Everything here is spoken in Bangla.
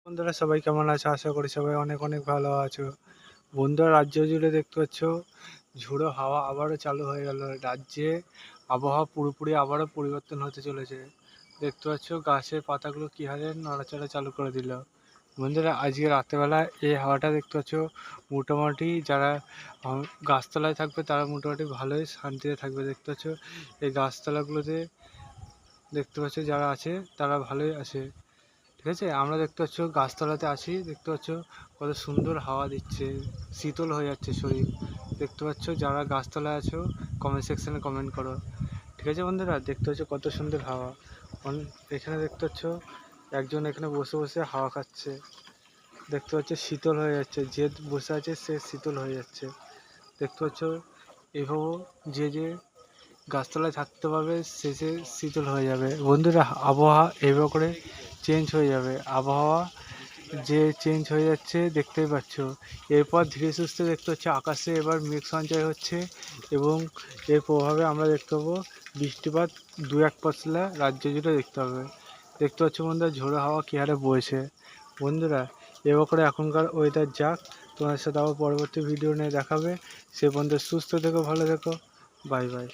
বন্ধুরা সবাই কেমন আছো? আশা করি সবাই অনেক অনেক ভালো আছো। বন্ধুরা রাজ্য জুড়ে দেখতে পাচ্ছ ঝোড়ো হাওয়া আবারও চালু হয়ে গেল। রাজ্যে আবহাওয়া পুরোপুরি আবারও পরিবর্তন হতে চলেছে। দেখতে পাচ্ছ গাছের পাতাগুলো কী হারে নড়াচড়া চালু করে দিল। বন্ধুরা আজকে রাত্রেবেলা এই হাওয়াটা দেখতে পাচ্ছ মোটামুটি যারা গাছতলায় থাকবে তারা মোটামুটি ভালোই শান্তিতে থাকবে। দেখতে পাচ্ছ এই গাছতলাগুলোতে দেখতে পাচ্ছ যারা আছে তারা ভালোই আছে। ঠিক আছে, আমরা দেখতে পাচ্ছ গাছতলাতে আছি, দেখতে পাচ্ছ কত সুন্দর হাওয়া দিচ্ছে, শীতল হয়ে যাচ্ছে শরীর। দেখতে পাচ্ছ যারা গাছতলায় আছো কমেন্ট সেকশনে কমেন্ট করো। ঠিক আছে বন্ধুরা, দেখতে পাচ্ছ কত সুন্দর হাওয়া। এখানে দেখতে পাচ্ছ একজন এখানে বসে বসে হাওয়া খাচ্ছে। দেখতে পাচ্ছ শীতল হয়ে যাচ্ছে, যে বসে আছে সে শীতল হয়ে যাচ্ছে। দেখতে পাচ্ছ এভাবে যে যে গাছতলায় থাকতে পারবে সে শীতল হয়ে যাবে। বন্ধুরা আবহাওয়া এভাবে করে চেঞ্জ হয়ে যাবে, আবহাওয়া যে চেঞ্জ হয়ে যাচ্ছে দেখতেই পাচ্ছ। এরপর ধীরে সুস্থে দেখতে পাচ্ছি আকাশে এবার মেঘ সঞ্চয় হচ্ছে এবং এর প্রভাবে আমরা দেখতে পাবো বৃষ্টিপাত দু এক পশলা রাজ্য জুড়ে দেখতে হবে। দেখতে পাচ্ছ বন্ধুরা ঝোড়ো হাওয়া কী হারে বইছে। বন্ধুরা এবার করে এখনকার ওয়েদার যাক, তোমার সাথে আবার পরবর্তী ভিডিও নিয়ে দেখাবে। সে পর্যন্ত সুস্থ থেকো, ভালো থেকো, বাই বাই।